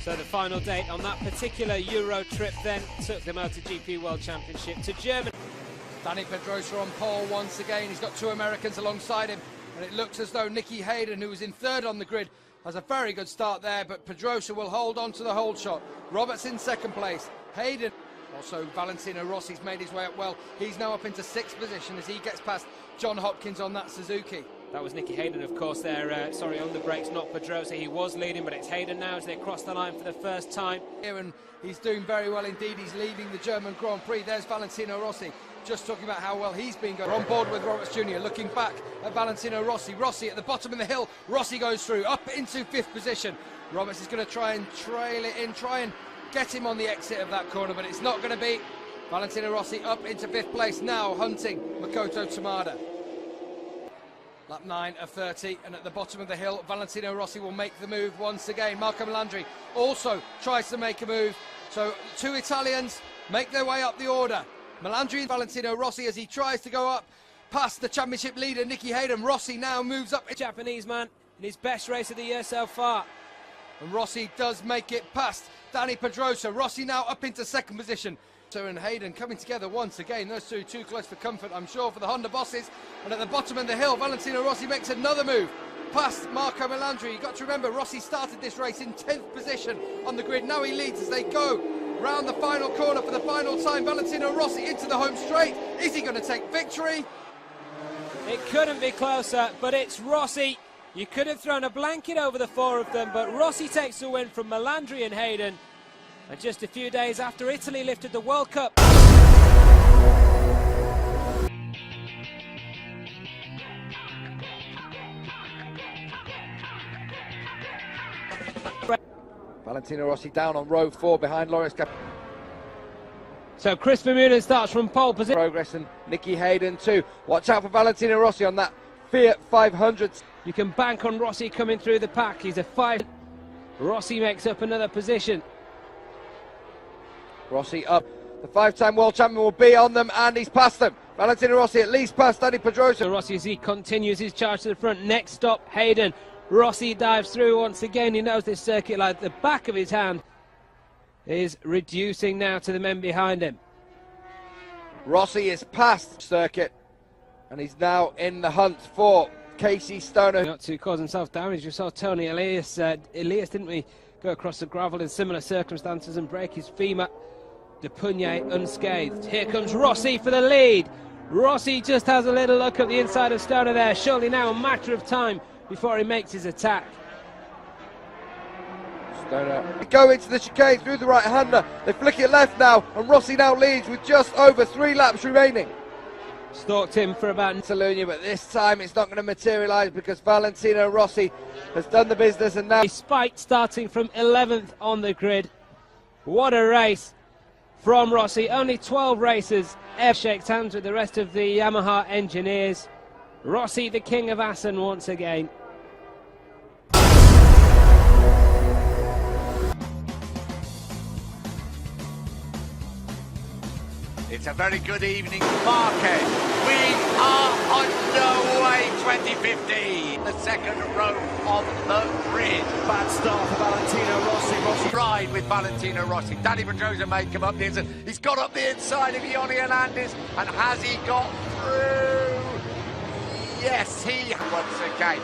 So the final date on that particular Euro trip then took the MotoGP World Championship to Germany. Dani Pedrosa on pole once again. He's got two Americans alongside him, and it looks as though Nicky Hayden, who was in third on the grid, has a very good start there, but Pedrosa will hold on to the hold shot. Roberts in second place. Hayden, also Valentino Rossi's made his way up well. He's now up into sixth position as he gets past John Hopkins on that Suzuki. That was Nicky Hayden, of course, there, on the brakes, not Pedrosa. He was leading, but it's Hayden now as they cross the line for the first time. Here, and he's doing very well indeed. He's leading the German Grand Prix. There's Valentino Rossi, just talking about how well he's been going. We're on board with Roberts Jr., looking back at Valentino Rossi. Rossi at the bottom of the hill. Rossi goes through, up into fifth position. Roberts is going to try and trail it in, try and get him on the exit of that corner, but it's not going to be. Valentino Rossi up into fifth place, now hunting Makoto Tamada. Lap 9 of 30, and at the bottom of the hill, Valentino Rossi will make the move once again. Marco Melandri also tries to make a move. So two Italians make their way up the order. Melandri and Valentino Rossi as he tries to go up past the championship leader, Nicky Hayden. Rossi now moves up. Japanese man in his best race of the year so far. And Rossi does make it past Dani Pedrosa. Rossi now up into second position. So and Hayden coming together once again. Those two too close for comfort, I'm sure, for the Honda bosses. And at the bottom of the hill, Valentino Rossi makes another move past Marco Melandri. You've got to remember, Rossi started this race in 10th position on the grid. Now he leads as they go round the final corner for the final time. Valentino Rossi into the home straight. Is he going to take victory? It couldn't be closer, but it's Rossi. You could have thrown a blanket over the four of them, but Rossi takes the win from Melandri and Hayden. And just a few days after Italy lifted the World Cup. Valentino Rossi down on row 4 behind Loris Cap. So Chris Vermeulen starts from pole position. Progress, and Nicky Hayden too. Watch out for Valentino Rossi on that Fiat 500. You can bank on Rossi coming through the pack. He's a 5. Rossi makes up another position. Rossi up. The 5-time world champion will be on them, and he's past them. Valentino Rossi at least past Dani Pedrosa. So Rossi, as he continues his charge to the front. Next stop, Hayden. Rossi dives through once again. He knows this circuit like the back of his hand. Is reducing now to the men behind him. Rossi is past circuit, and he's now in the hunt for Casey Stoner. Not to cause himself damage. We saw Tony Elias, didn't we, go across the gravel in similar circumstances and break his femur. De Pugnet unscathed. Here comes Rossi for the lead. Rossi just has a little look at the inside of Stoner there. Surely now a matter of time before he makes his attack. Stoner go into the chicane through the right-hander. They flick it left now, and Rossi now leads with just over 3 laps remaining. Stalked him for about Salunia, but this time it's not going to materialise because Valentino Rossi has done the business, and now despite starting from 11th on the grid. What a race from Rossi. Only 12 races ever. Shakes hands with the rest of the Yamaha engineers. Rossi, the king of Assen, once again. It's a very good evening market. We are underway 2015. The second row of the grid. Bad start for Valentino Rossi. Rossi ride with Valentino Rossi. Dani Pedrosa may come up the inside. He's got up the inside of Ioni Hernandez. And has he got through? Yes, he once again.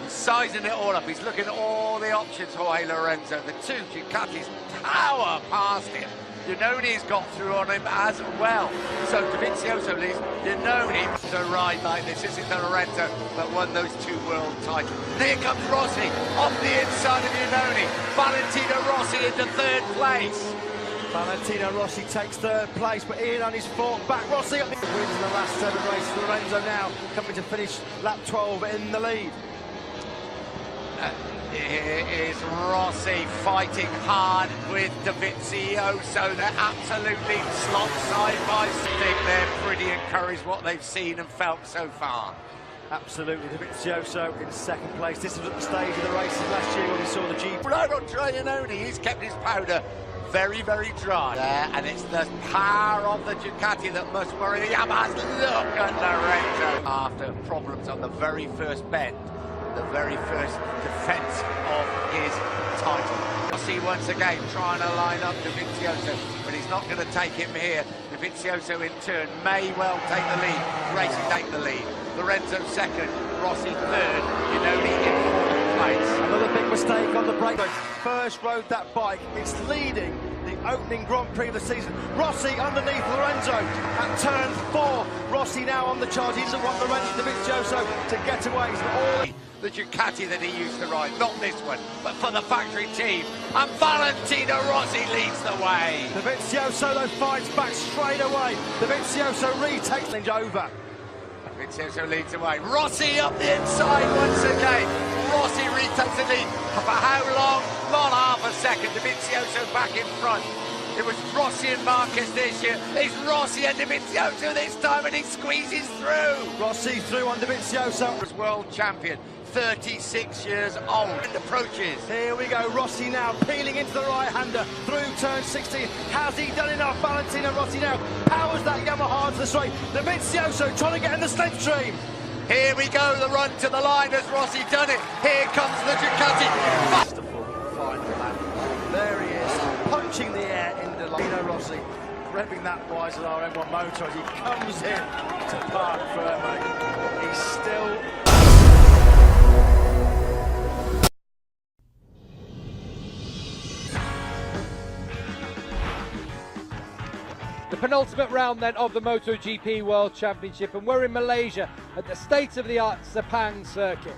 He's sizing it all up. He's looking at all the options for Lorenzo. The two Ducatis power past him. Iannoni's got through on him as well. So Dovizioso leads Iannoni to ride like this. This is Lorenzo that won those 2 world titles. Here comes Rossi off the inside of Iannoni. Valentino Rossi into 3rd place. Valentino Rossi takes 3rd place, but Iannoni's fought back. Rossi wins the last 7 races. Lorenzo now coming to finish lap 12 in the lead. Here is Rossi fighting hard with Dovizioso. They're absolutely slot side by side. They're pretty encouraged what they've seen and felt so far. Absolutely, Dovizioso in 2nd place. This was at the stage of the races last year when we saw the G. Right on Iannoni, he's kept his powder very, very dry there, and it's the power of the Ducati that must worry the Yamahas. Look at Lorenzo after problems on the very first bend. The very first defence of his title. Rossi once again trying to line up Dovizioso, but he's not going to take him here. Dovizioso in turn may well take the lead. Racing take the lead. Lorenzo second, Rossi third. Iannone in fourth place. Another big mistake on the brake. First rode that bike. It's leading the opening Grand Prix of the season. Rossi underneath Lorenzo at turn 4. Rossi now on the charge. He doesn't want Lorenzo Dovizioso to get away. He's all the Ducati that he used to ride, not this one, but for the factory team. And Valentino Rossi leads the way. Dovizioso though fights back straight away. Dovizioso retakes things over. Dovizioso leads away. Rossi up the inside once again. Rossi retakes the lead. For how long? Not half a second. Dovizioso back in front. It was Rossi and Marquez this year. It's Rossi and Dovizioso this time, and he squeezes through. Rossi through on Dovizioso. Was world champion, 36 years old. And approaches. Here we go. Rossi now peeling into the right-hander through turn 16. Has he done enough? Valentino Rossi now powers that Yamaha to the straight. Dovizioso trying to get in the slip stream. Here we go. The run to the line. Has Rossi done it? Here comes the Ducati. There he is, punching the air into Valentino Rossi, revving that wise at our M1 motor as he comes in to park firmly. He's still... The penultimate round then of the MotoGP World Championship, and we're in Malaysia at the state-of-the-art Sepang circuit.